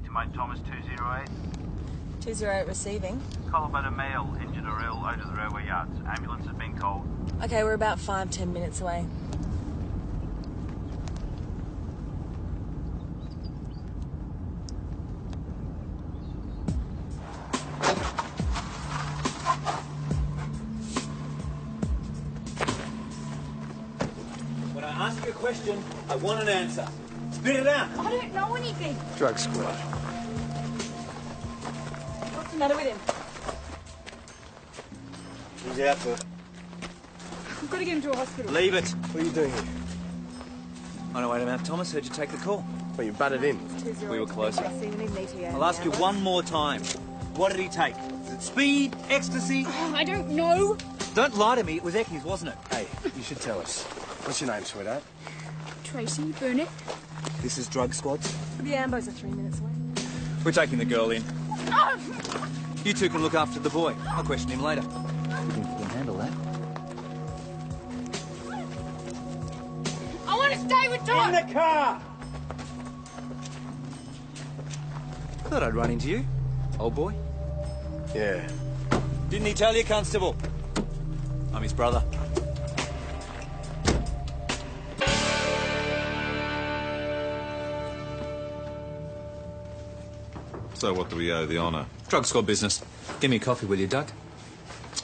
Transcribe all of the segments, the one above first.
to Mount Thomas 208. 208 receiving. Call about a male, injured or ill, out of the railway yards. Ambulance has been called. Okay, we're about 5-10 minutes away. When I ask you a question, I want an answer. Spit it out. I don't know anything. Drug squad. What's the matter with him? He's out for... We've got to get him to a hospital. Leave it. What are you doing here? On our way to Mount Thomas, heard you take the call. Well, you butted in. We were closer. I'll I'll ask you one more time. What did he take? Is it speed? Ecstasy? Oh, I don't know. Don't lie to me. It was Eckies, wasn't it? Hey, you should tell us. What's your name, sweetheart? Tracy, Burnett. This is Drug Squad. The Ambos are 3 minutes away. We're taking the girl in. You two can look after the boy. I'll question him later. You think you can handle that? I want to stay with Tom. In the car! Thought I'd run into you, old boy. Yeah. Didn't he tell you, Constable? I'm his brother. So what do we owe the honour? Drug Squad business. Give me a coffee, will you, Doug?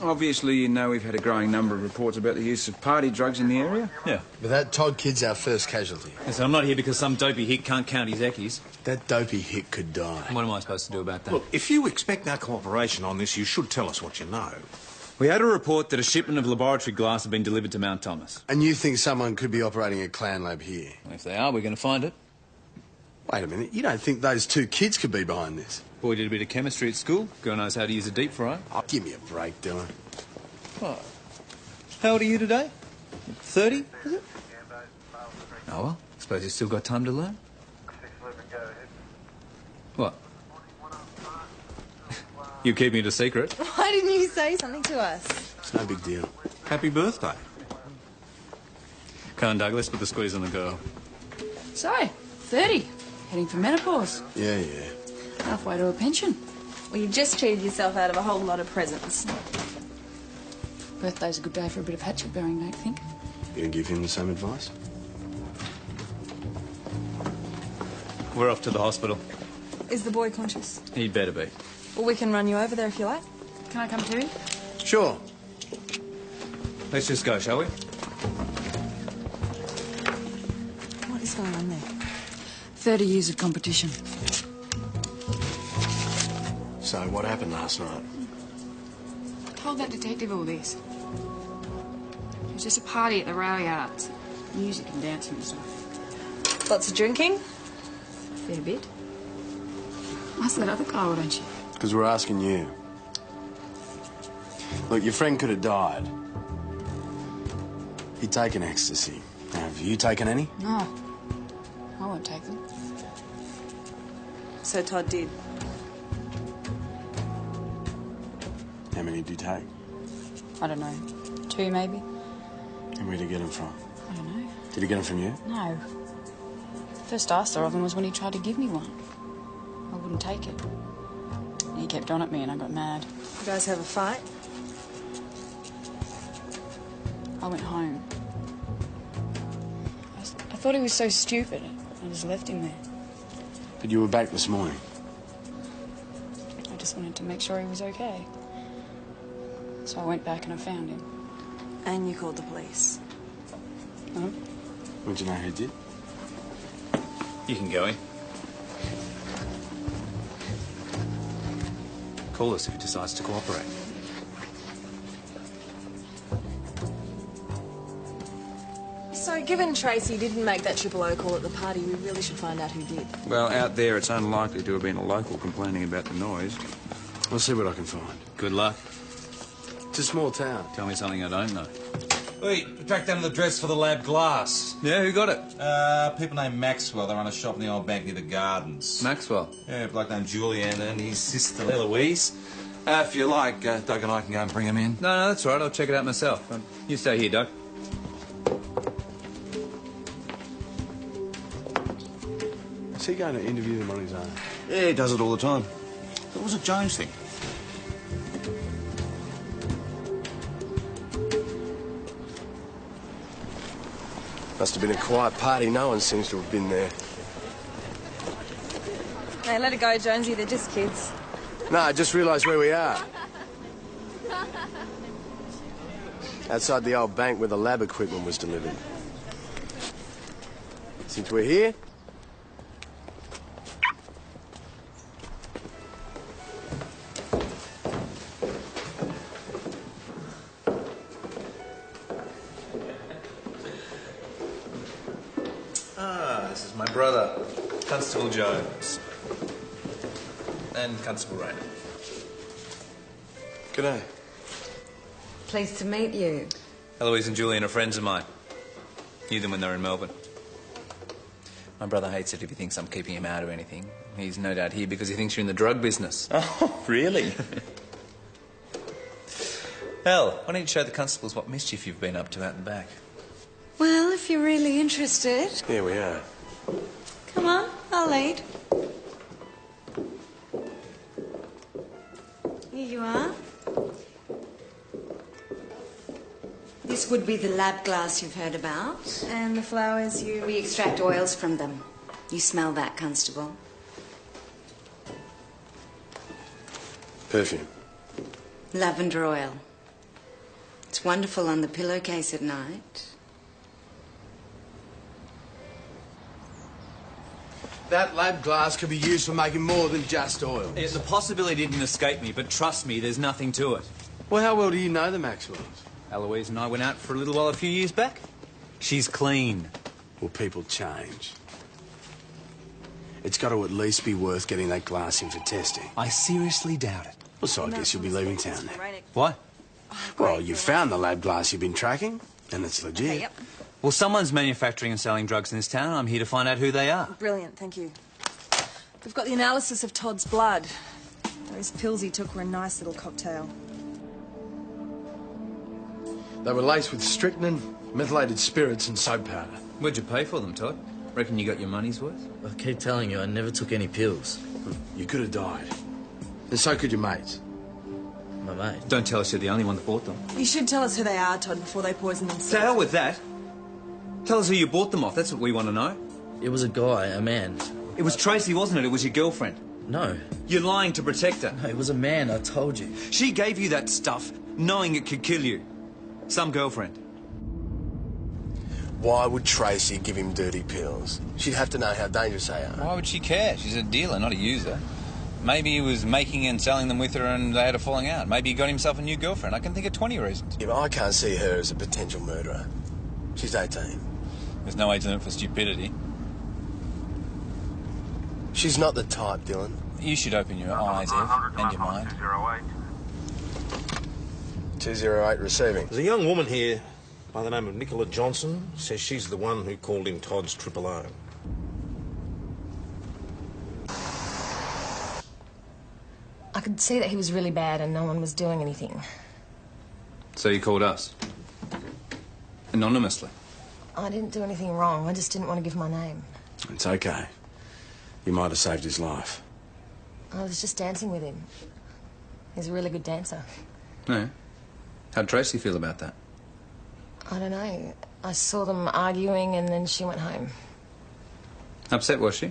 Obviously, you know we've had a growing number of reports about the use of party drugs in the area. Yeah. But that Todd kid's our first casualty. Listen, I'm not here because some dopey hick can't count his Eckies. That dopey hick could die. What am I supposed to do about that? Look, if you expect our cooperation on this, you should tell us what you know. We had a report that a shipment of laboratory glass had been delivered to Mount Thomas. And you think someone could be operating a clan lab here? If they are, we're going to find it. Wait a minute, you don't think those two kids could be behind this? Boy did a bit of chemistry at school. Girl knows how to use a deep fryer. Oh, give me a break, Dylan. What? How old are you today? 30, is it? Oh, well, suppose you've still got time to learn. What? You keeping it a secret? Why didn't you say something to us? It's no big deal. Happy birthday. Come on, Doug, let's put the squeeze on the girl. So, 30. Heading for menopause. Yeah. Halfway to a pension. Well, you've just cheated yourself out of a whole lot of presents. Birthday's a good day for a bit of hatchet bearing, don't you think? You gonna give him the same advice? We're off to the hospital. Is the boy conscious? He'd better be. Well, we can run you over there if you like. Can I come too? Sure. Let's just go, shall we? What is going on there? 30 years of competition. So, what happened last night? Told that detective all this. It was just a party at the rail yards. Music and dancing and stuff. Lots of drinking? Fair bit. Ask that other guy, why don't you? Because we're asking you. Look, your friend could have died. He'd taken ecstasy. Now, have you taken any? No. I won't take them. So Todd did. How many did you take? I don't know. 2 maybe? And where'd you get them from? I don't know. Did he get them from you? No. First I saw of him was when he tried to give me one. I wouldn't take it. He kept on at me and I got mad. You guys have a fight? I went home. I thought he was so stupid. I just left him there. But you were back this morning. I just wanted to make sure he was okay. So I went back and I found him. And you called the police? Huh? Would you know who did? You can go in. Call us if he decides to cooperate. So, given Tracy didn't make that 000 call at the party, we really should find out who did. Well, out there, it's unlikely to have been a local complaining about the noise. I'll see what I can find. Good luck. It's a small town. Tell me something I don't know. Wait, track down the address for the lab glass. Yeah, who got it? People named Maxwell. They run a shop in the old bank near the gardens. Maxwell. Yeah, a bloke named Julian and his sister Eloise. If you like, Doug and I can go and bring him in. No, that's all right. I'll check it out myself. You stay here, Doug. Is he going to interview them on his own? Yeah, he does it all the time. What was it Jones think? Must have been a quiet party. No one seems to have been there. Hey, let it go, Jonesy. They're just kids. No, I just realised where we are. Outside the old bank where the lab equipment was delivered. Since we're here... This is my brother, Constable Jones. And Constable Rayner. G'day. Pleased to meet you. Eloise and Julian are friends of mine. Knew them when they were in Melbourne. My brother hates it if he thinks I'm keeping him out of anything. He's no doubt here because he thinks you're in the drug business. Oh, really? Hell, why don't you show the constables what mischief you've been up to out and back? Well, if you're really interested. Here we are. Come on, I'll lead. Here you are. This would be the lab glass you've heard about. And the flowers We extract oils from them. You smell that, Constable? Perfume. Lavender oil. It's wonderful on the pillowcase at night. That lab glass could be used for making more than just oil. Yeah, the possibility didn't escape me, but trust me, there's nothing to it. Well, how well do you know the Maxwells? Eloise and I went out for a little while a few years back. She's clean. Well, people change. It's got to at least be worth getting that glass in for testing. I seriously doubt it. Well, so I guess you'll be leaving town then. Why? Well, you found the lab glass you've been tracking, and it's legit. Okay, yep. Well, someone's manufacturing and selling drugs in this town, and I'm here to find out who they are. Brilliant, thank you. We've got the analysis of Todd's blood. Those pills he took were a nice little cocktail. They were laced with strychnine, methylated spirits, and soap powder. Where'd you pay for them, Todd? Reckon you got your money's worth? I keep telling you, I never took any pills. You could have died. And so could your mates. My mate. Don't tell us you're the only one that bought them. You should tell us who they are, Todd, before they poison themselves. To hell with that. Tell us who you bought them off. That's what we want to know. It was a guy, a man. It was Tracy, wasn't it? It was your girlfriend. No. You're lying to protect her. No, it was a man, I told you. She gave you that stuff knowing it could kill you. Some girlfriend. Why would Tracy give him dirty pills? She'd have to know how dangerous they are. Why would she care? She's a dealer, not a user. Maybe he was making and selling them with her and they had a falling out. Maybe he got himself a new girlfriend. I can think of 20 reasons. Yeah, but I can't see her as a potential murderer. She's 18. There's no age limit for stupidity. She's not the type, Dylan. You should open your eyes, Ev, and your mind. 208 receiving. There's a young woman here by the name of Nicola Johnson. Says she's the one who called him Todd's 000. I could see that he was really bad and no one was doing anything. So you called us? Anonymously? I didn't do anything wrong. I just didn't want to give my name. It's okay. You might have saved his life. I was just dancing with him. He's a really good dancer. No. How'd Tracy feel about that? I don't know. I saw them arguing and then she went home. Upset, was she?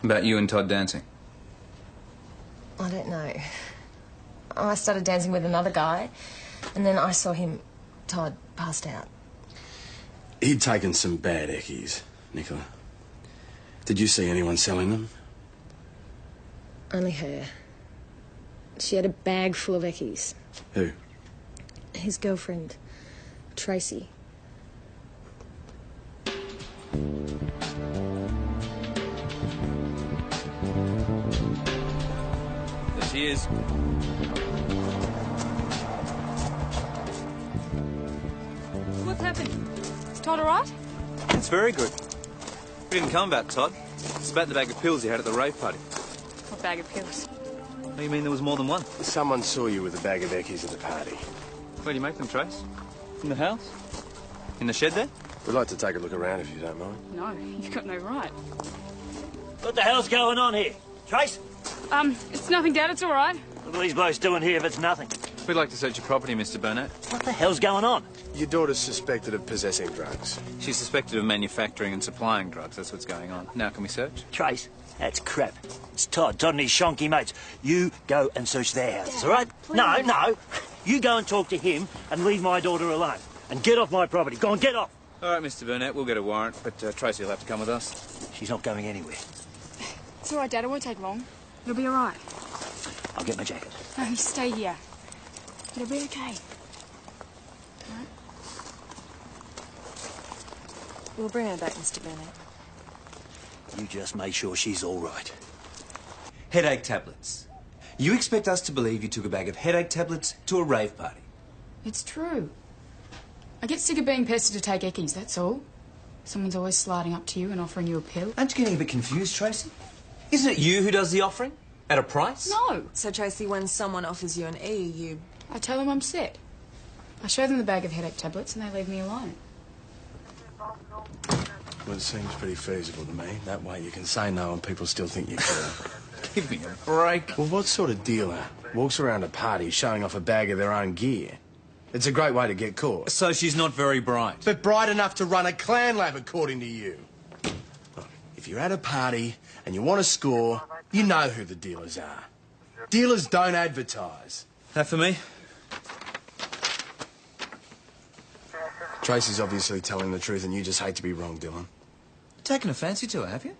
About you and Todd dancing? I don't know. I started dancing with another guy and then I saw him, Todd, passed out. He'd taken some bad eckies, Nicola. Did you see anyone selling them? Only her. She had a bag full of eckies. Who? His girlfriend, Tracy. There she is. What's happened? Is Todd all right? It's very good. We didn't come about Todd. It's about the bag of pills you had at the rave party. What bag of pills? What do you mean there was more than one? Someone saw you with a bag of eckies at the party. Where do you make them, Trace? In the house? In the shed there? We'd like to take a look around if you don't mind. No, you've got no right. What the hell's going on here? Trace? It's nothing, Dad. It's all right. What are these blokes doing here if it's nothing? We'd like to search your property, Mr. Burnett. What the hell's going on? Your daughter's suspected of possessing drugs. She's suspected of manufacturing and supplying drugs. That's what's going on. Now, can we search? Trace, that's crap. It's Todd and his shonky mates. You go and search their houses, all right? No, no. You go and talk to him and leave my daughter alone. And get off my property. Go on, get off. All right, Mr. Burnett, we'll get a warrant, but Tracy will have to come with us. She's not going anywhere. It's all right, Dad. It won't take long. It'll be all right. I'll get my jacket. No, you stay here. It'll be okay. All right? We'll bring her back, Mr. Burnett. You just make sure she's all right. Headache tablets. You expect us to believe you took a bag of headache tablets to a rave party? It's true. I get sick of being pestered to take eckies, that's all. Someone's always sliding up to you and offering you a pill. Aren't you getting a bit confused, Tracy? Isn't it you who does the offering? At a price? No. So, Tracy, when someone offers you an E, you... I tell them I'm sick. I show them the bag of headache tablets and they leave me alone. Well, it seems pretty feasible to me. That way you can say no and people still think you're cool. Give me a break. Well, what sort of dealer walks around a party showing off a bag of their own gear? It's a great way to get caught. So she's not very bright. But bright enough to run a clan lab, according to you. Look, if you're at a party and you want to score, you know who the dealers are. Dealers don't advertise. That for me? Tracy's obviously telling the truth and you just hate to be wrong, Dylan. Taken a fancy to her, have you?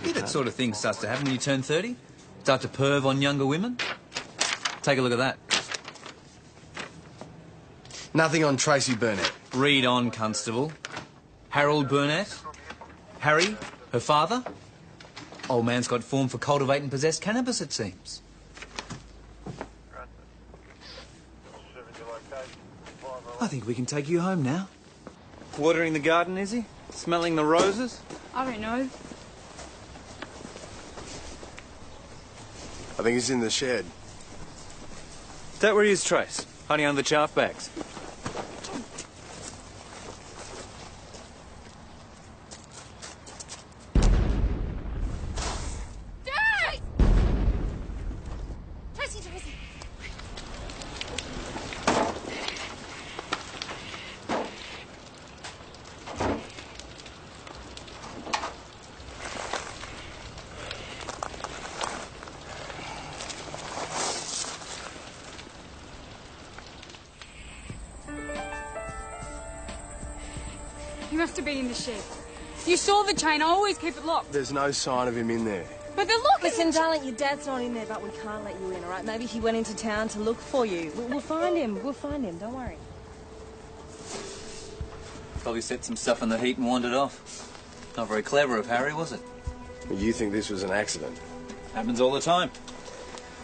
Yeah, that sort of thing starts to happen when you turn 30. Start to perv on younger women. Take a look at that. Nothing on Tracy Burnett. Read on, Constable. Harold Burnett. Harry, her father. Old man's got form for cultivate and possess cannabis, it seems. I think we can take you home now. Watering the garden, is he? Smelling the roses? I don't know. I think he's in the shed. Is that where he is, Trace? Hiding under the chaff bags? He must have been in the shed. You saw the chain. I always keep it locked. There's no sign of him in there. But they're locking... Listen, darling, your dad's not in there, but we can't let you in, all right? Maybe he went into town to look for you. We'll find him. We'll find him. Don't worry. Probably set some stuff in the heat and wandered off. Not very clever of Harry, was it? You think this was an accident? Happens all the time.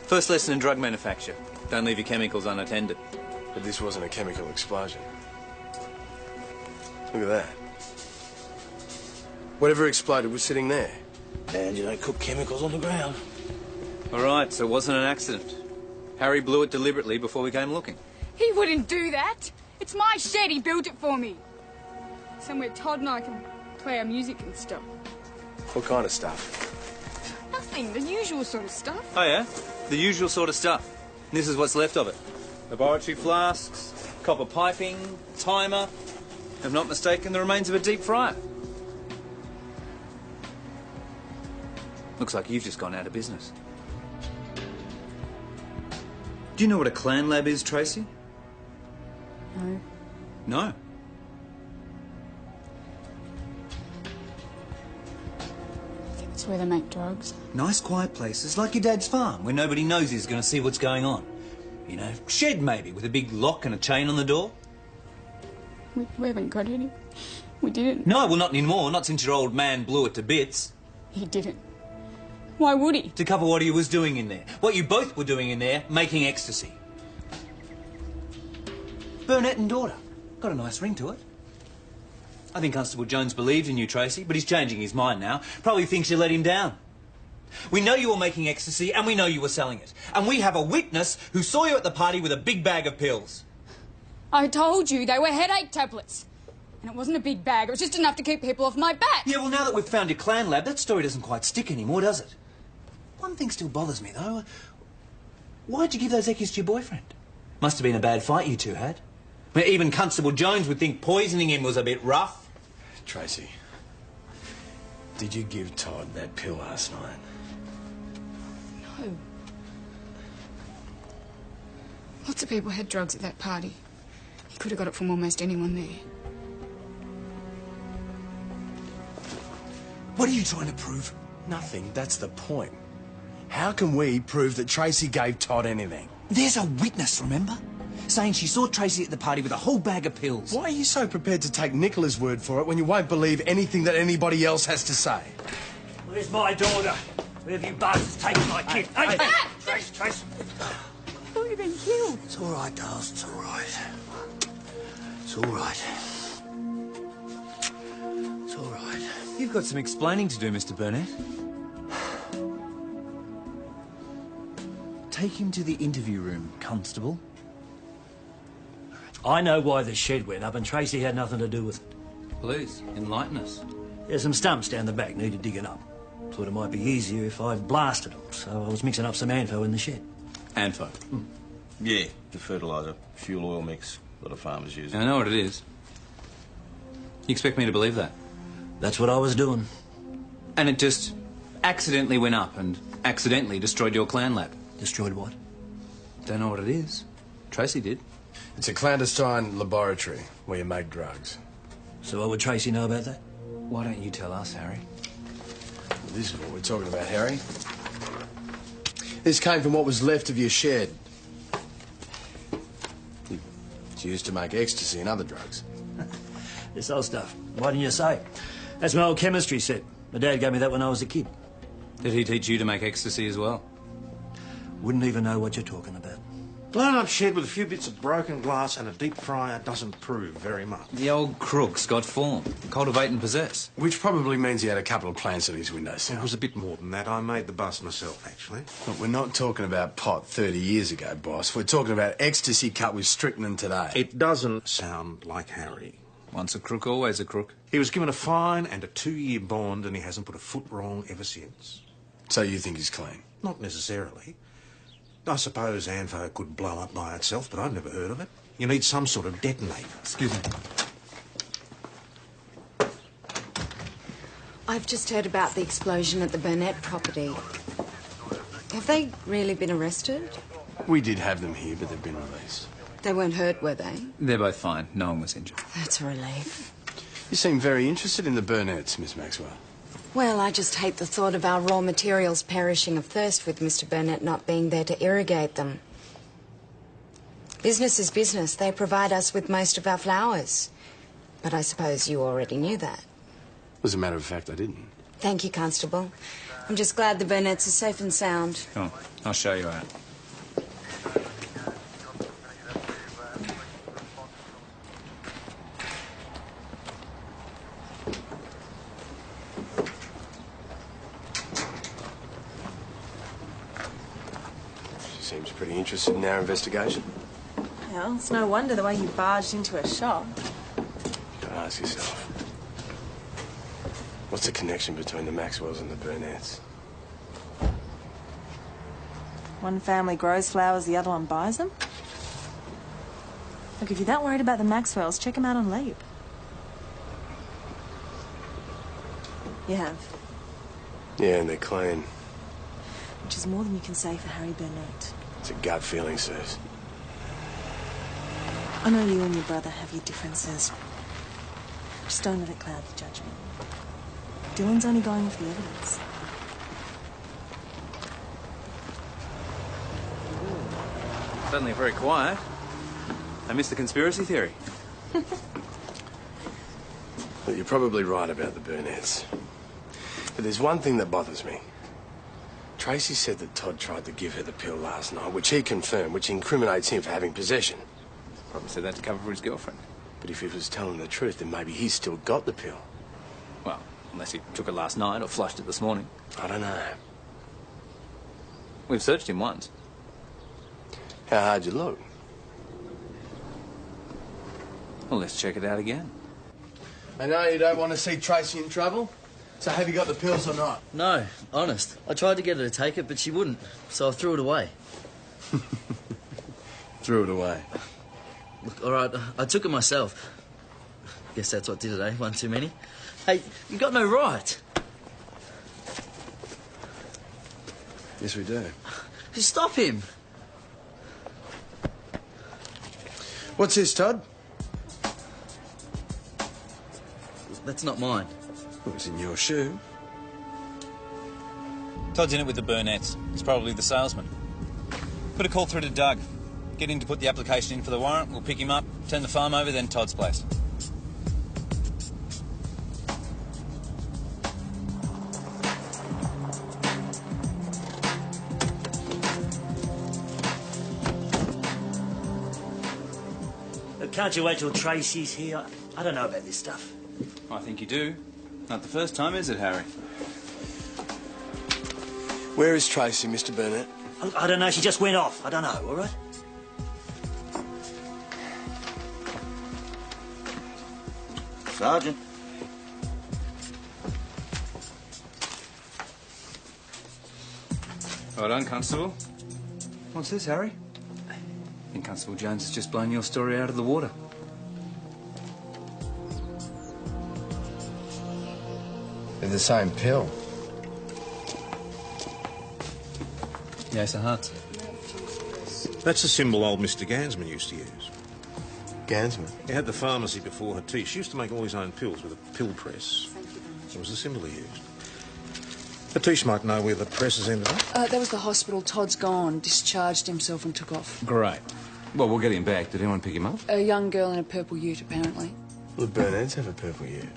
First lesson in drug manufacture. Don't leave your chemicals unattended. But this wasn't a chemical explosion. Look at that. Whatever exploded was sitting there. And you don't cook chemicals on the ground. All right, so it wasn't an accident. Harry blew it deliberately before we came looking. He wouldn't do that. It's my shed. He built it for me. Somewhere Todd and I can play our music and stuff. What kind of stuff? Nothing. The usual sort of stuff. Oh, yeah? The usual sort of stuff. And this is what's left of it. Laboratory flasks, copper piping, timer. If not mistaken, the remains of a deep fryer. Looks like you've just gone out of business. Do you know what a clan lab is, Tracy? No. No? It's where they make drugs. Nice quiet places, like your dad's farm, where nobody knows he's going to see what's going on. You know, shed maybe, with a big lock and a chain on the door. We haven't got any. We didn't. No, well, not anymore. Not since your old man blew it to bits. He didn't. Why would he? To cover what he was doing in there. What you both were doing in there, making ecstasy. Burnett and daughter. Got a nice ring to it. I think Constable Jones believed in you, Tracy, but he's changing his mind now. Probably thinks you let him down. We know you were making ecstasy, and we know you were selling it. And we have a witness who saw you at the party with a big bag of pills. I told you they were headache tablets. And it wasn't a big bag. It was just enough to keep people off my back. Yeah, well, now that we've found your clan lab, that story doesn't quite stick anymore, does it? One thing still bothers me, though. Why'd you give those eckies to your boyfriend? Must have been a bad fight you two had. I mean, even Constable Jones would think poisoning him was a bit rough. Tracy, did you give Todd that pill last night? No. Lots of people had drugs at that party. He could have got it from almost anyone there. What are you trying to prove? Nothing. That's the point. How can we prove that Tracy gave Todd anything? There's a witness, remember? Saying she saw Tracy at the party with a whole bag of pills. Why are you so prepared to take Nicola's word for it when you won't believe anything that anybody else has to say? Where's my daughter? Where have you bastards taken my kid? Hey! Trace! I thought you'd been killed. It's all right, dolls. It's all right. It's all right. It's all right. You've got some explaining to do, Mr. Burnett. Take him to the interview room, Constable. I know why the shed went up, and Tracy had nothing to do with it. Please, enlighten us. There's some stumps down the back needed digging up. Thought it might be easier if I blasted them, so I was mixing up some ANFO in the shed. ANFO? Yeah, the fertiliser, fuel oil mix that the farmers use. I know what it is. You expect me to believe that? That's what I was doing. And it just accidentally went up and accidentally destroyed your clan lab? Destroyed what? Don't know what it is. Tracy did. It's a clandestine laboratory where you make drugs. So what would Tracy know about that? Why don't you tell us, Harry? Well, this is what we're talking about, Harry. This came from what was left of your shed. It's used to make ecstasy and other drugs. This old stuff. Why didn't you say? That's my old chemistry set. My dad gave me that when I was a kid. Did he teach you to make ecstasy as well? Wouldn't even know what you're talking about. Blown up shed with a few bits of broken glass and a deep fryer doesn't prove very much. The old crook's got form. Cultivate and possess. Which probably means he had a couple of plants in his windowsill. It was a bit more than that. I made the bus myself, actually. But we're not talking about pot 30 years ago, boss. We're talking about ecstasy cut with strychnine today. It doesn't sound like Harry. Once a crook, always a crook. He was given a fine and a 2-year bond, and he hasn't put a foot wrong ever since. So you think he's clean? Not necessarily. I suppose ANFO could blow up by itself, but I've never heard of it. You need some sort of detonator. Excuse me. I've just heard about the explosion at the Burnett property. Have they really been arrested? We did have them here, but they've been released. They weren't hurt, were they? They're both fine. No one was injured. That's a relief. You seem very interested in the Burnetts, Miss Maxwell. Well, I just hate the thought of our raw materials perishing of thirst with Mr. Burnett not being there to irrigate them. Business is business. They provide us with most of our flowers. But I suppose you already knew that. As a matter of fact, I didn't. Thank you, Constable. I'm just glad the Burnetts are safe and sound. Come on, I'll show you out. Seems pretty interested in our investigation. Well, it's no wonder the way you barged into a shop. Gotta ask yourself. What's the connection between the Maxwells and the Burnetts? One family grows flowers, the other one buys them. Look, if you're that worried about the Maxwells, check them out on Leap. You have. Yeah, and they're clean. Which is more than you can say for Harry Burnett. It's a gut feeling, Sis. I know you and your brother have your differences. Just don't let it cloud your judgment. Dylan's only going with the evidence. Suddenly very quiet. I missed the conspiracy theory. Well, you're probably right about the Burnetts. But there's one thing that bothers me. Tracy said that Todd tried to give her the pill last night, which he confirmed, which incriminates him for having possession. Probably said that to cover for his girlfriend. But if he was telling the truth, then maybe he's still got the pill. Well, unless he took it last night or flushed it this morning. I don't know. We've searched him once. How hard you look? Well, let's check it out again. I know you don't want to see Tracy in trouble, so have you got the pills or not? No, honest. I tried to get her to take it, but she wouldn't, so I threw it away. Threw it away. Look, all right, I took it myself. Guess that's what did it, eh? One too many. Hey, you got no right. Yes, we do. Just stop him. What's this, Todd? That's not mine. Well, it's in your shoe. Todd's in it with the Burnett's. He's probably the salesman. Put a call through to Doug. Get him to put the application in for the warrant. We'll pick him up, turn the farm over, then Todd's place. Can't you wait till Tracy's here? I don't know about this stuff. I think you do. Not the first time, is it, Harry? Where is Tracy, Mr. Burnett? I don't know. She just went off. I don't know, all right? Sergeant. Well done, Constable. What's this, Harry? I think Constable Jones has just blown your story out of the water. They're the same pill. Yes, Hart. That's the symbol old Mr. Gansman used to use. Gansman? He had the pharmacy before Hatice. She used to make all his own pills with a pill press. It was the symbol he used. Hatice might know where the presses ended up. That was the hospital. Todd's gone, discharged himself and took off. Great. Well, we'll get him back. Did anyone pick him up? A young girl in a purple ute, apparently. Well, the Burnetts have a purple ute.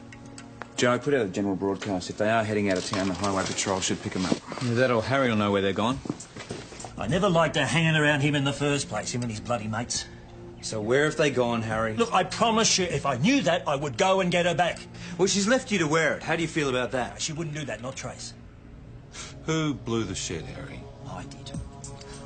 Joe, put out a general broadcast. If they are heading out of town, the highway patrol should pick them up. Either that or Harry will know where they're gone. I never liked her hanging around him in the first place, him and his bloody mates. So where have they gone, Harry? Look, I promise you, if I knew that, I would go and get her back. Well, she's left you to wear it. How do you feel about that? She wouldn't do that, not Trace. Who blew the shed, Harry? I did.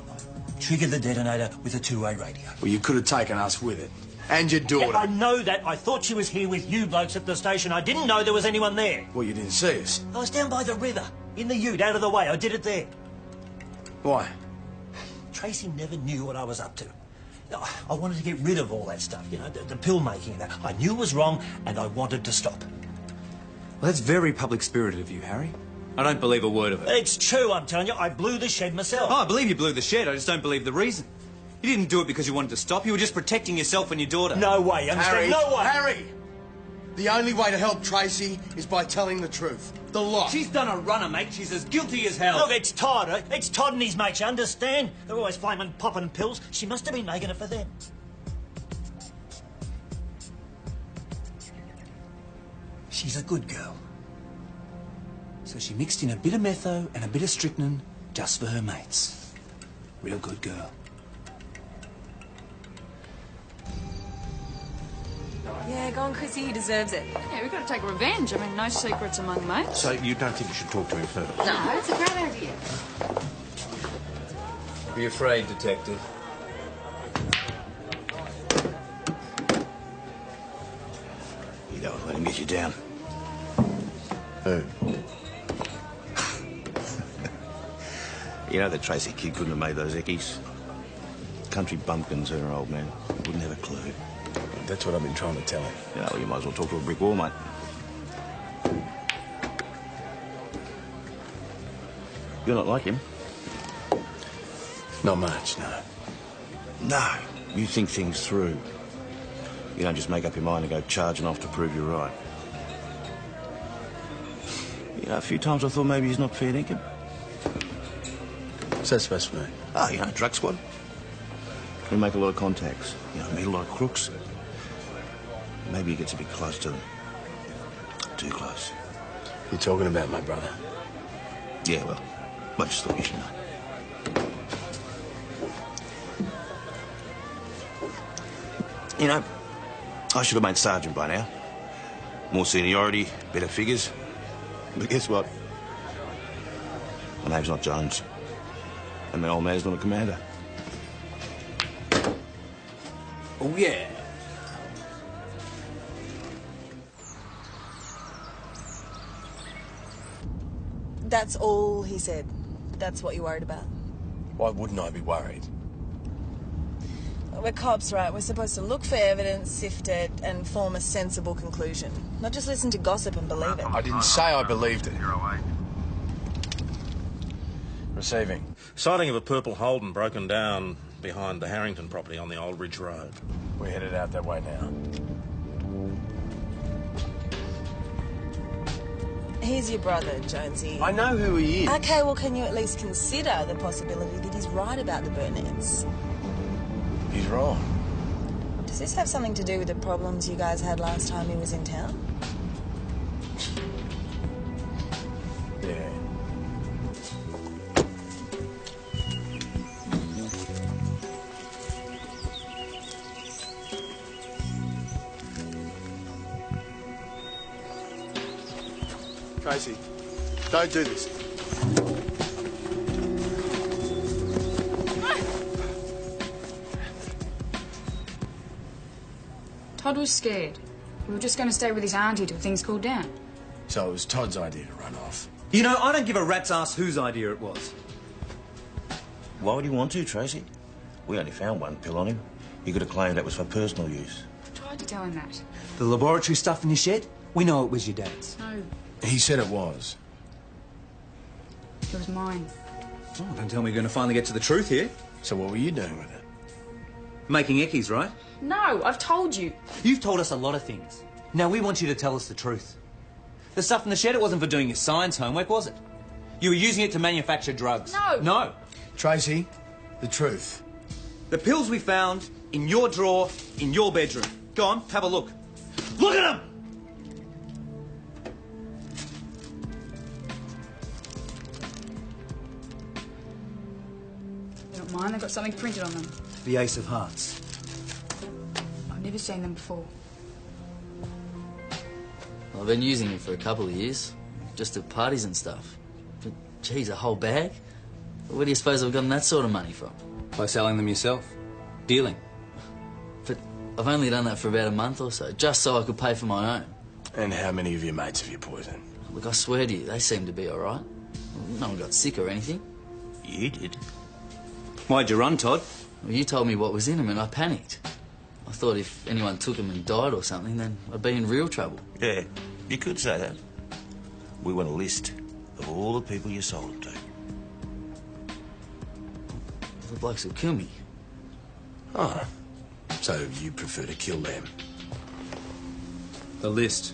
I triggered the detonator with a two-way radio. Well, you could have taken us with it. And your daughter. Yeah, I know that. I thought she was here with you blokes at the station. I didn't know there was anyone there. Well, you didn't see us. I was down by the river, in the ute, out of the way. I did it there. Why? Tracy never knew what I was up to. I wanted to get rid of all that stuff, you know, the pill making and that. I knew it was wrong, and I wanted to stop. Well, that's very public-spirited of you, Harry. I don't believe a word of it. It's true, I'm telling you. I blew the shed myself. Oh, I believe you blew the shed. I just don't believe the reason. You didn't do it because you wanted to stop. You were just protecting yourself and your daughter. No way, you understand? Harry, no way! Harry! The only way to help Tracy is by telling the truth. The lot. She's done a runner, mate. She's as guilty as hell. Look, it's Todd. It's Todd and his mates, you understand? They're always flaming, popping pills. She must have been making it for them. She's a good girl. So she mixed in a bit of metho and a bit of strychnine just for her mates. Real good girl. Yeah, go on, Chrissy. He deserves it. Yeah, we've got to take revenge. I mean, no secrets among mates. So you don't think you should talk to him first? No, it's a great idea. Be afraid, Detective. You don't let him get you down. Who? You know that Tracy kid couldn't have made those eckies. Country bumpkins, her old man. Wouldn't have a clue. That's what I've been trying to tell him. Yeah, well, you might as well talk to a brick wall, mate. You're not like him. Not much, no. No, you think things through. You don't just make up your mind and go charging off to prove you're right. You know, a few times I thought maybe he's not fair dinkum. What's that supposed to mean? Oh, you know, drug squad. We make a lot of contacts. You know, meet a lot of crooks. Maybe he gets a bit close to them. Too close. You're talking about my brother? Yeah, well, I just thought you should know. You know, I should have made sergeant by now. More seniority, better figures. But guess what? My name's not Jones. And my old man's not a commander. Oh, yeah. That's all he said. That's what you're worried about. Why wouldn't I be worried? We're cops, right? We're supposed to look for evidence, sift it, and form a sensible conclusion. Not just listen to gossip and believe it. I didn't say I believed it. 08. Receiving. Sighting of a purple Holden broken down behind the Harrington property on the Old Ridge Road. We're headed out that way now. He's your brother, Jonesy. I know who he is. Okay, well, can you at least consider the possibility that he's right about the Burnetts? He's wrong. Does this have something to do with the problems you guys had last time he was in town? Yeah. Tracy, don't do this. Todd was scared. We were just going to stay with his auntie till things cooled down. So it was Todd's idea to run off. You know, I don't give a rat's ass whose idea it was. Why would he want to, Tracy? We only found one pill on him. He could have claimed that was for personal use. I tried to tell him that. The laboratory stuff in your shed? We know it was your dad's. No, He said it was. it was mine. Oh, don't tell me you're going to finally get to the truth here. So what were you doing with it? Making eckies, right? No, I've told you. You've told us a lot of things. Now we want you to tell us the truth. The stuff in the shed, it wasn't for doing your science homework, was it? You were using it to manufacture drugs. No. No. Tracy, the truth. The pills we found in your drawer, in your bedroom. Go on, have a look. Look at them! You don't mind? They've got something printed on them. The Ace of Hearts. I've never seen them before. Well, I've been using it for a couple of years, just at parties and stuff. But, geez, a whole bag? Where do you suppose I've gotten that sort of money from? By selling them yourself. Dealing. But I've only done that for about a month or so, just so I could pay for my own. And how many of your mates have you poisoned? Look, I swear to you, they seem to be all right. No one got sick or anything. You did. Why'd you run, Todd? Well, you told me what was in them and I panicked. I thought if anyone took them and died or something, then I'd be in real trouble. Yeah, you could say that. We want a list of all the people you sold them to. The blokes will kill me. Oh, so you prefer to kill them? The list.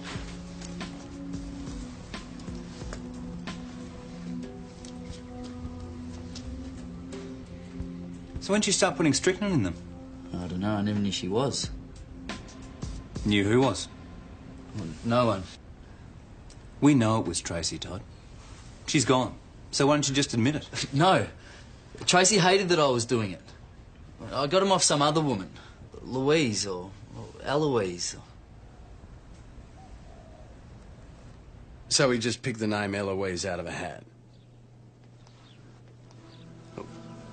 So when did you start putting strychnine in them? I don't know, I never knew she was. Knew who was? Well, no one. We know it was Tracy, Todd. She's gone. So why don't you just admit it? No. Tracy hated that I was doing it. I got him off some other woman. Louise or Eloise. So he just picked the name Eloise out of a hat?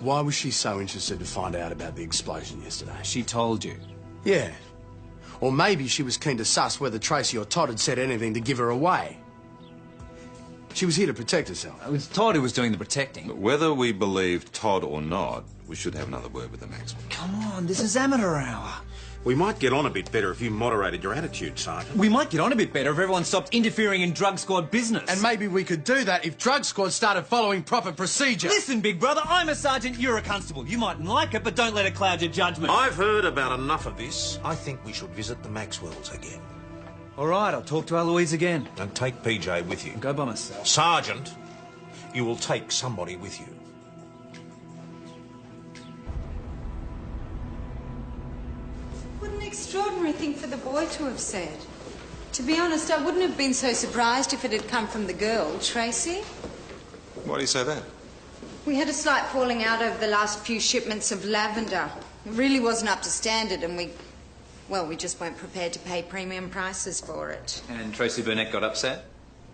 Why was she so interested to find out about the explosion yesterday? She told you. Yeah. Or maybe she was keen to suss whether Tracy or Todd had said anything to give her away. She was here to protect herself. It was Todd who was doing the protecting. But whether we believe Todd or not, we should have another word with the Maxwell. Come on, this is amateur hour. We might get on a bit better if you moderated your attitude, Sergeant. We might get on a bit better if everyone stopped interfering in drug squad business. And maybe we could do that if drug squad started following proper procedure. Listen, big brother, I'm a sergeant, you're a constable. You mightn't like it, but don't let it cloud your judgment. I've heard about enough of this. I think we should visit the Maxwells again. All right, I'll talk to Eloise again. And take PJ with you. I'll go by myself. Sergeant, you will take somebody with you. What an extraordinary thing for the boy to have said. To be honest, I wouldn't have been so surprised if it had come from the girl, Tracy. Why do you say that? We had a slight falling out over the last few shipments of lavender. It really wasn't up to standard and we just weren't prepared to pay premium prices for it. And Tracy Burnett got upset?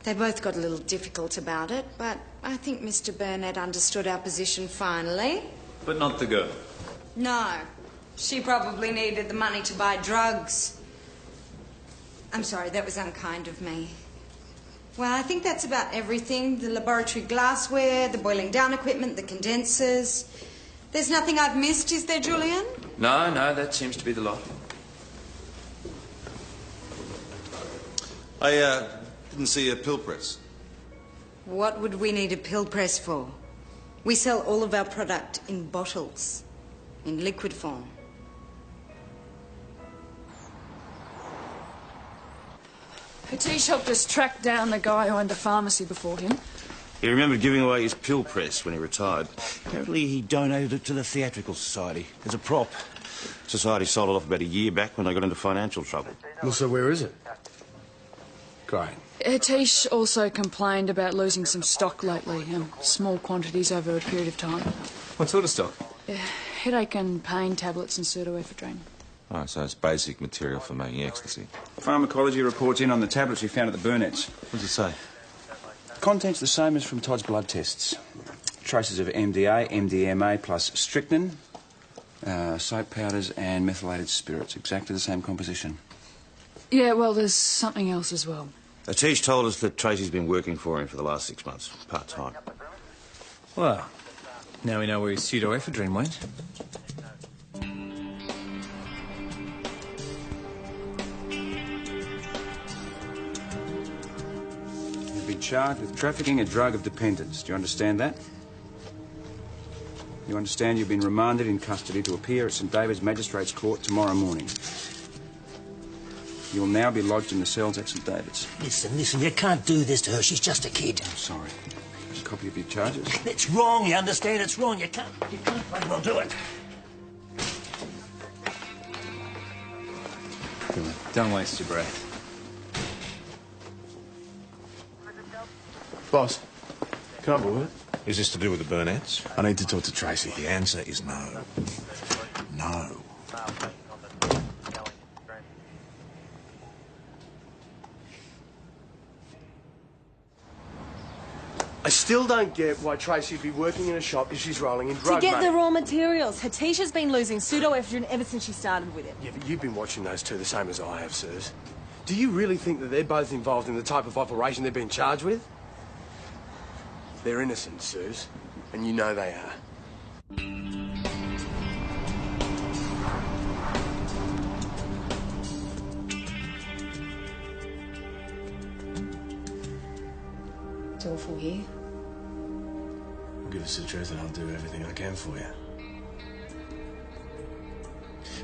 They both got a little difficult about it, but I think Mr. Burnett understood our position finally. But not the girl. No. She probably needed the money to buy drugs. I'm sorry, that was unkind of me. Well, I think that's about everything. The laboratory glassware, the boiling down equipment, the condensers. There's nothing I've missed, is there, Julian? No, that seems to be the lot. I didn't see a pill press. What would we need a pill press for? We sell all of our product in bottles, in liquid form. Hatice helped us track down the guy who owned the pharmacy before him. He remembered giving away his pill press when he retired. Apparently he donated it to the Theatrical Society as a prop. Society sold it off about a year back when they got into financial trouble. Well, so where is it? Great. Hatice also complained about losing some stock lately, small quantities over a period of time. What sort of stock? Headache and pain tablets and pseudoephedrine. Oh, so it's basic material for making ecstasy. Pharmacology reports in on the tablets we found at the Burnett's. What does it say? Contents the same as from Todd's blood tests. Traces of MDA, MDMA plus strychnine, soap powders and methylated spirits. Exactly the same composition. Yeah, well, there's something else as well. Hatice told us that Tracy's been working for him for the last 6 months, part-time. Well, now we know where his pseudoephedrine went. You've been charged with trafficking a drug of dependence. Do you understand that? You understand you've been remanded in custody to appear at St David's Magistrates Court tomorrow morning. You will now be lodged in the cells at St David's. Listen, you can't do this to her. She's just a kid. I'm sorry. Here's a copy of your charges. It's wrong, you understand? It's wrong. You can't fucking well do it. Don't waste your breath. Boss, can I have a word? Is this to do with the Burnett's? I need to talk to Tracy. The answer is no. No. I still don't get why Tracy would be working in a shop if she's rolling in drug To get money. the raw materials. Hatisha's been losing pseudoephedrine ever since she started with it. Yeah, but you've been watching those two the same as I have, sirs. Do you really think that they're both involved in the type of operation they're being charged with? They're innocent, sirs, and you know they are. It's awful here. Give us the truth and I'll do everything I can for you.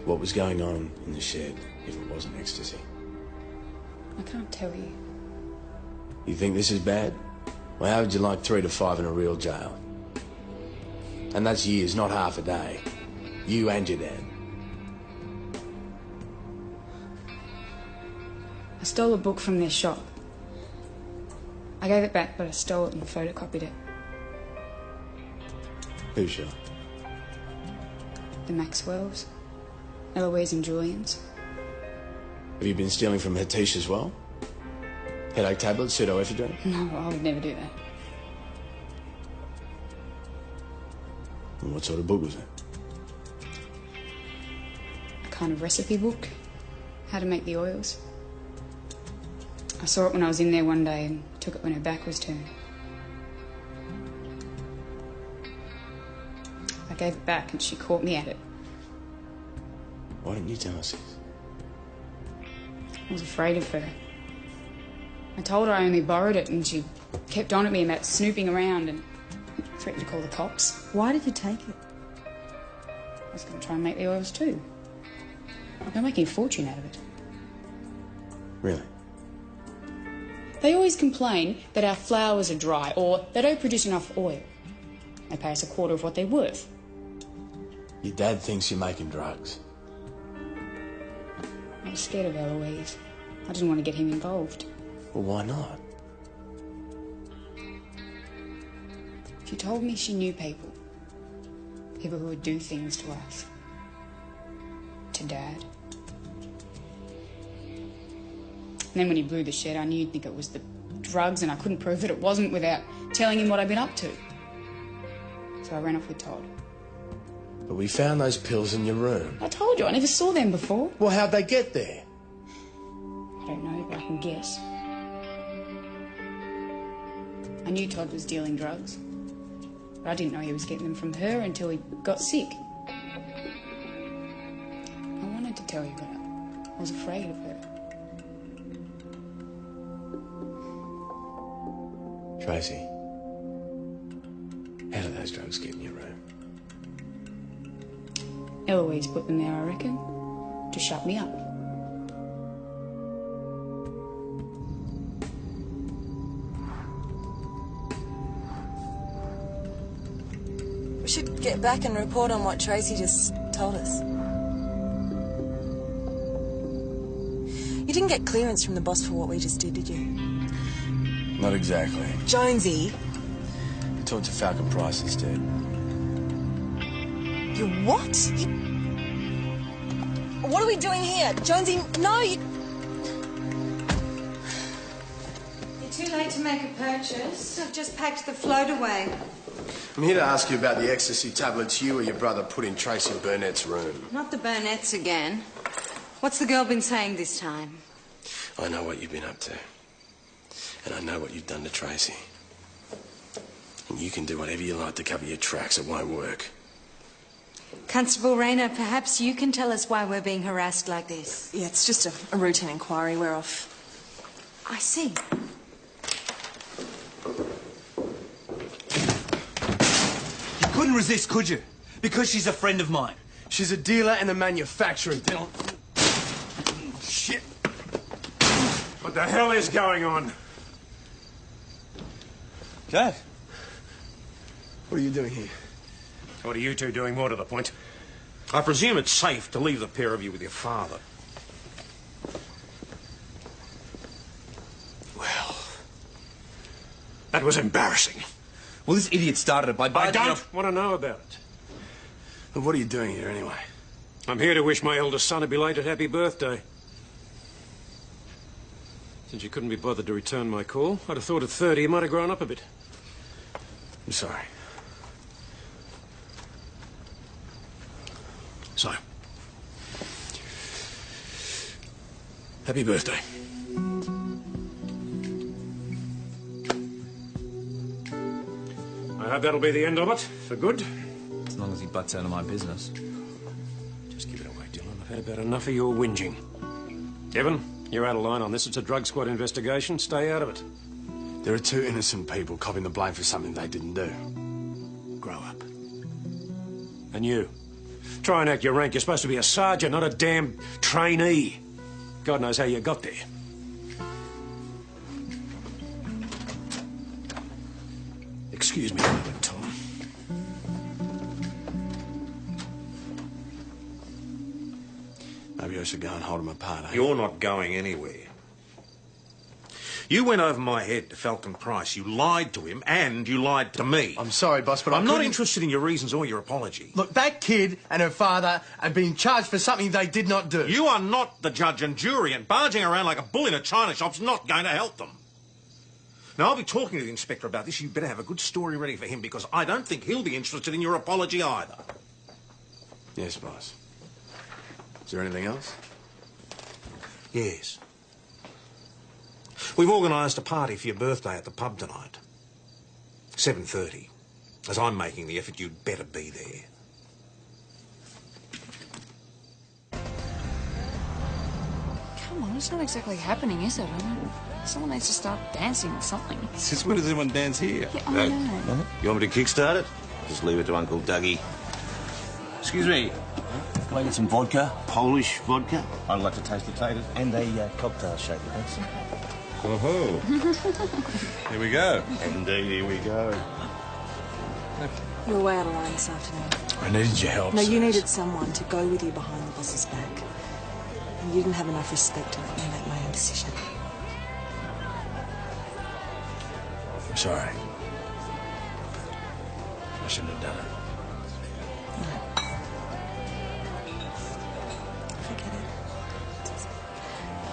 What was going on in the shed, if it wasn't ecstasy? I can't tell you. You think this is bad? Well, how would you like 3 to 5 in a real jail? And that's years, not half a day. You and your dad. I stole a book from their shop. I gave it back, but I stole it and photocopied it. Who's shop? The Maxwells, Eloise and Julian's. Have you been stealing from Hatice as well? Headache tablets, pseudoephedrine? No, I would never do that. And what sort of book was it? A kind of recipe book. How to make the oils. I saw it when I was in there one day and took it when her back was turned. I gave it back and she caught me at it. Why didn't you tell us this? I was afraid of her. I told her I only borrowed it and she kept on at me about snooping around and threatened to call the cops. Why did you take it? I was going to try and make the oils too. They're making a fortune out of it. Really? They always complain that our flowers are dry or they don't produce enough oil. They pay us a quarter of what they're worth. Your dad thinks you're making drugs. I was scared of Eloise. I didn't want to get him involved. Well, why not? She told me she knew people. People who would do things to us. To Dad. And then when he blew the shed, I knew he'd think it was the drugs and I couldn't prove that it wasn't without telling him what I'd been up to. So I ran off with Todd. But we found those pills in your room. I told you, I never saw them before. Well, how'd they get there? I don't know, but I can guess. knew Todd was dealing drugs, but I didn't know he was getting them from her until he got sick. I wanted to tell you, but I was afraid of her. Tracy, how did those drugs get in your room? Eloise put them there, I reckon, to shut me up. We should get back and report on what Tracy just told us. You didn't get clearance from the boss for what we just did you? Not exactly. Jonesy. I talked to Falcon Price instead. You what? What are we doing here? Jonesy, no, you... You're too late to make a purchase. I've just packed the float away. I'm here to ask you about the ecstasy tablets you or your brother put in Tracy Burnett's room. Not the Burnett's again. What's the girl been saying this time? I know what you've been up to. And I know what you've done to Tracy. And you can do whatever you like to cover your tracks. It won't work. Constable Rayner, perhaps you can tell us why we're being harassed like this. Yeah, it's just a routine inquiry. We're off. I see. You couldn't resist, could you? Because she's a friend of mine. She's a dealer and a manufacturer. Shit. What the hell is going on? Dad? What are you doing here? What are you two doing, more to the point? I presume it's safe to leave the pair of you with your father. Well, that was embarrassing. Well, this idiot started it by I barging don't up... want to know about it. Well, what are you doing here anyway? I'm here to wish my eldest son a belated happy birthday. Since you couldn't be bothered to return my call, I'd have thought at 30 you might have grown up a bit. I'm sorry. So, happy birthday. I hope that'll be the end of it, for good. As long as he butts out of my business. Just give it away, Dylan. I've had about enough of your whinging. Evan, you're out of line on this. It's a drug squad investigation. Stay out of it. There are two innocent people copping the blame for something they didn't do. Grow up. And you? Try and act your rank. You're supposed to be a sergeant, not a damn trainee. God knows how you got there. Excuse me a moment, Tom. Maybe I should go and hold them apart, eh? You're not going anywhere. You went over my head to Falcon Price. You lied to him and you lied to me. I'm sorry, boss, but I'm not interested in your reasons or your apology. Look, that kid and her father are being charged for something they did not do. You are not the judge and jury, and barging around like a bull in a china shop's not going to help them. Now, I'll be talking to the inspector about this. You better have a good story ready for him, because I don't think he'll be interested in your apology either. Yes, boss. Is there anything else? Yes. We've organised a party for your birthday at the pub tonight. 7:30. As I'm making the effort, you'd better be there. Come on, it's not exactly happening, is it? I mean, someone needs to start dancing or something. Since when does anyone dance here? Yeah, I know. You want me to kickstart it? Just leave it to Uncle Dougie. Excuse me. Can I get some vodka? Polish vodka? I'd like to taste the taters. And a cocktail shaker, thanks. Oh-ho. Here we go. Indeed, here we go. You were way out of line this afternoon. I needed your help. No, you sis. needed someone to go with you behind the boss's back. And you didn't have enough respect to let me make my own decision. I'm sorry. I shouldn't have done it. Forget it.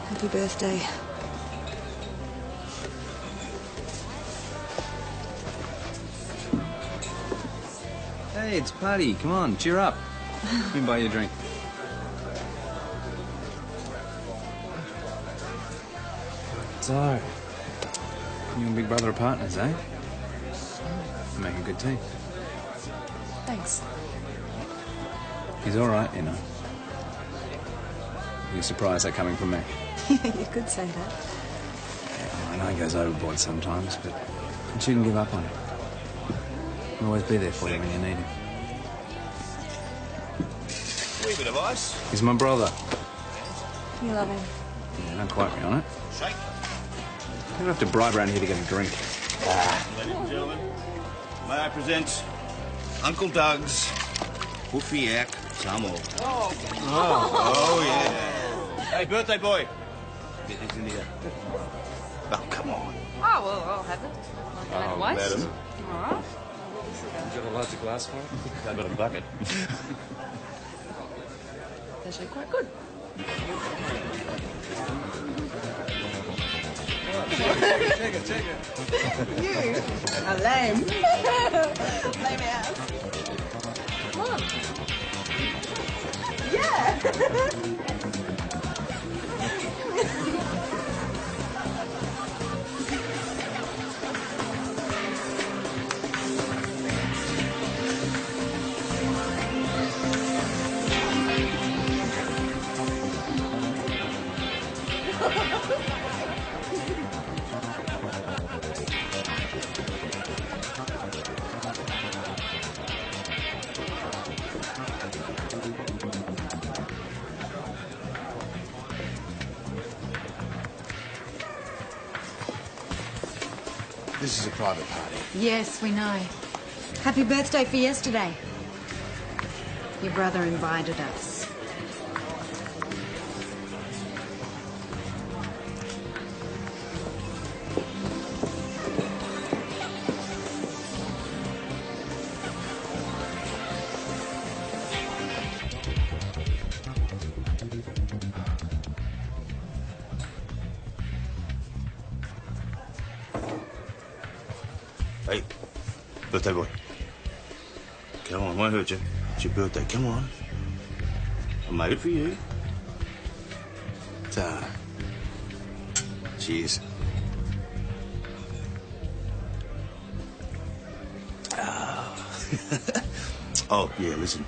Happy birthday. Hey, it's Paddy. Come on, cheer up. Let me buy you a drink. So, you and Big Brother are partners, eh? You make a good team. Thanks. He's all right, you know. You're surprised that coming from me. Yeah, you could say that. Yeah, I know he goes overboard sometimes, but you shouldn't give up on him. He'll always be there for you when you need him. Wee bit of ice. He's my brother. You love him. Yeah, don't quote me on it. Shake. You don't have to bribe around here to get a drink. Ladies and gentlemen, may I present Uncle Doug's Hoofiac Samo. Oh, yeah. Hey, birthday boy. Get this in here. Oh, come on. Oh, well, I'll have it. I'll have waste. Madam. All right. You got a larger glass for it? I've got a bucket. It's actually quite good. Take it. You are lame. Lame ass. Come on. Yeah. This is a private party. Yes, we know. Happy birthday for yesterday. Your brother invited us. Hey, birthday boy. Come on, won't hurt you. It's your birthday. Come on. I made it for you. Cheers. Oh, yeah, listen.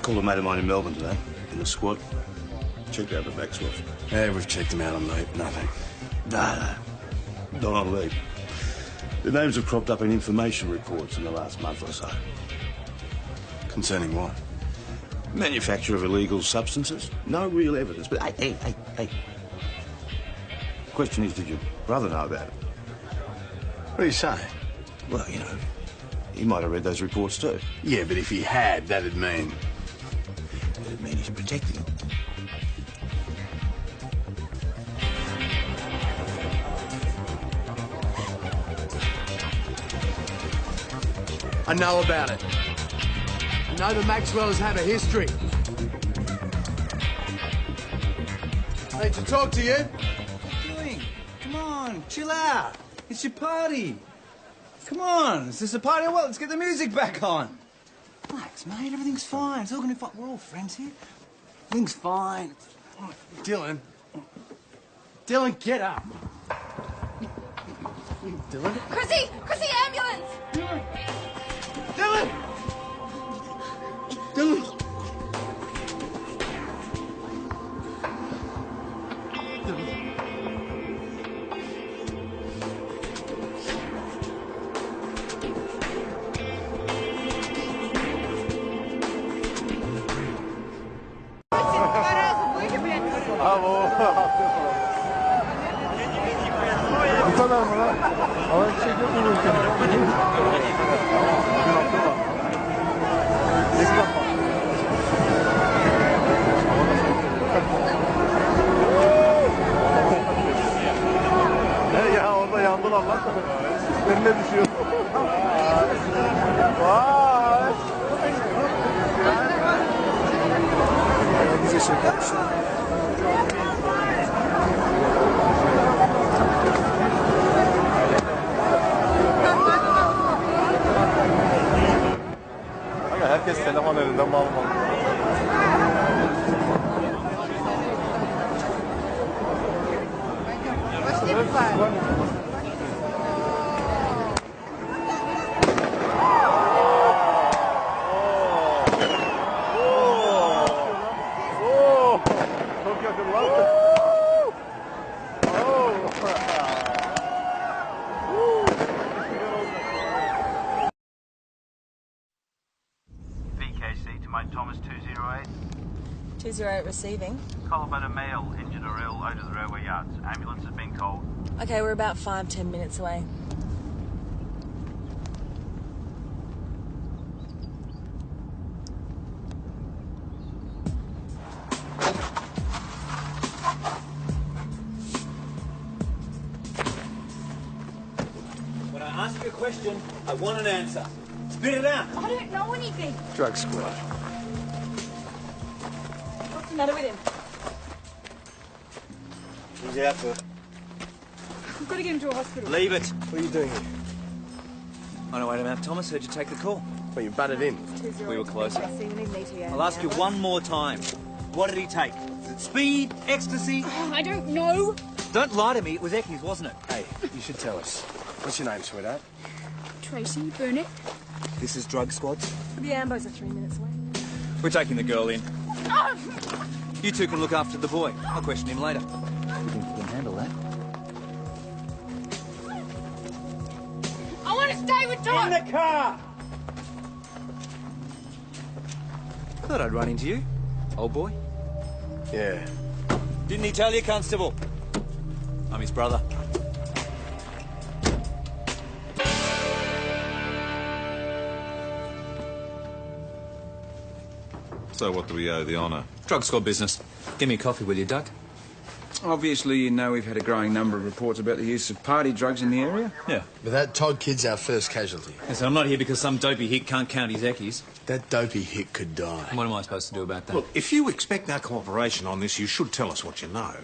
Called a mate of mine in Melbourne today, in the squad. Checked out the Maxwell. Yeah, we've checked them out on leave. Nothing. No. Not on leave. The names have cropped up in information reports in the last month or so. Concerning what? Manufacture of illegal substances. No real evidence, but hey. The question is, did your brother know about it? What are you saying? Well, you know, he might have read those reports too. Yeah, but if he had, that'd mean... It'd mean he's protecting him. I know about it. I know the Maxwells have a history. I need to talk to you. What are you doing? Come on, chill out. It's your party. Come on, is this a party or what? Let's get the music back on. Relax, mate. Everything's fine. It's all going to be fine. We're all friends here. Everything's fine. Dylan. Dylan, get up. Dylan? Chrissy, ambulance! Dylan! Dylan! Bu kadar mı lan? Havaya çekiyor mu ülkenin? Ya orada yandılar lan. Önüne düşüyor. Vay. Bize şaka yapmış. Herkes telefon elinden mal mal. Mount Thomas 208. 208 receiving. Colorado male, injured or ill, out of the railway yards. Ambulance has been called. Okay, we're about 5-10 minutes away. When I ask you a question, I want an answer. Spit it out. I don't know anything. Drug squad. What's the matter with him? He's out for... We've got to get him to a hospital. Leave it. What are you doing here? On our way to Mount Thomas, heard you take the call. Well, you butted in. We were closer. We need an ETA. I'll ask you one more time. What did he take? Is it speed? Ecstasy? Oh, I don't know. Don't lie to me. It was Eckies, wasn't it? Hey, you should tell us. What's your name, sweetheart? Tracy Burnett. This is Drug Squad. The Ambos are 3 minutes away. We're taking the girl in. Oh! You two can look after the boy. I'll question him later. You think you can handle that? I want to stay with Todd. In the car! Thought I'd run into you, old boy. Yeah. Didn't he tell you, Constable? I'm his brother. So what do we owe the honour? Drug Squad business. Give me a coffee, will you, Doug? Obviously, you know we've had a growing number of reports about the use of party drugs in the area. Yeah. But that Todd kid's our first casualty. Yes, I'm not here because some dopey hick can't count his Eckies. That dopey hick could die. What am I supposed to do about that? Look, if you expect our cooperation on this, you should tell us what you know.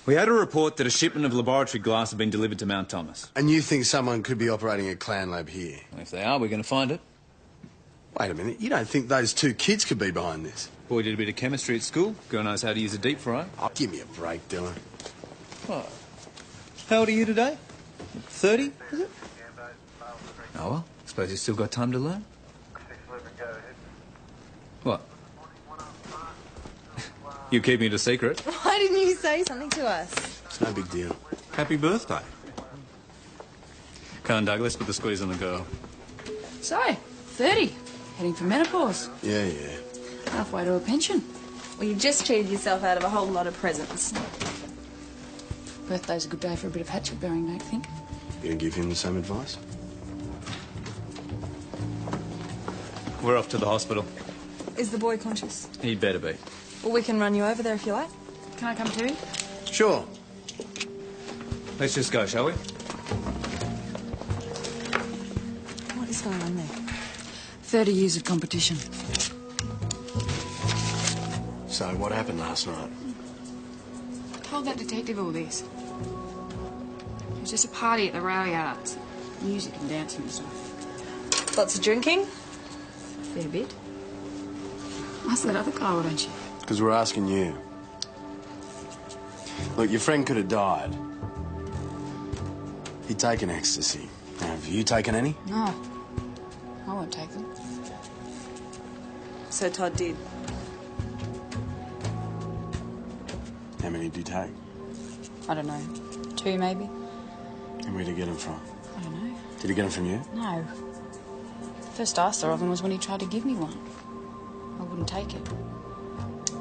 We had a report that a shipment of laboratory glass had been delivered to Mount Thomas. And you think someone could be operating a clan lab here? If they are, we're going to find it. Wait a minute, you don't think those two kids could be behind this? Boy did a bit of chemistry at school. Girl knows how to use a deep fryer. Oh, give me a break, Dylan. What? How old are you today? 30, is it? Oh, well, suppose you've still got time to learn. What? You keeping it a secret? Why didn't you say something to us? It's no big deal. Happy birthday. Come on, Doug, let's put the squeeze on the girl. So, 30. Heading for menopause. Yeah. Halfway to a pension. Well, you just cheated yourself out of a whole lot of presents. Birthday's a good day for a bit of hatchet bearing, don't you think? You gonna give him the same advice? We're off to the hospital. Is the boy conscious? He'd better be. Well, we can run you over there if you like. Can I come too? Sure. Let's just go, shall we? What is going on there? 30 years of competition. So, what happened last night? Told that detective all this. It was just a party at the rail yards. Music and dancing and stuff. Lots of drinking? Fair bit. Ask that other guy, why don't you? Because we're asking you. Look, your friend could have died. He'd taken ecstasy. Now, have you taken any? No. I won't take them. So Todd did. How many did you take? I don't know. 2 maybe? And where'd he get them from? I don't know. Did he get them from you? No. First I saw of him was when he tried to give me one. I wouldn't take it.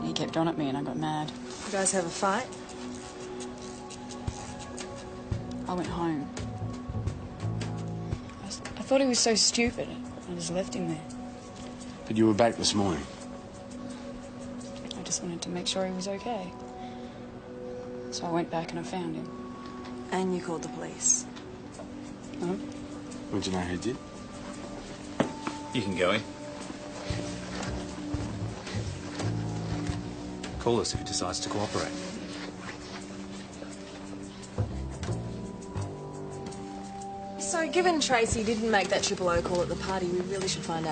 He kept on at me and I got mad. You guys have a fight? I went home. I thought he was so stupid. I just left him there. But you were back this morning. I just wanted to make sure he was okay. So I went back and I found him. And you called the police? Huh? Would you know who did? You can go in. Call us if he decides to cooperate. So, given Tracy didn't make that 000 call at the party, we really should find out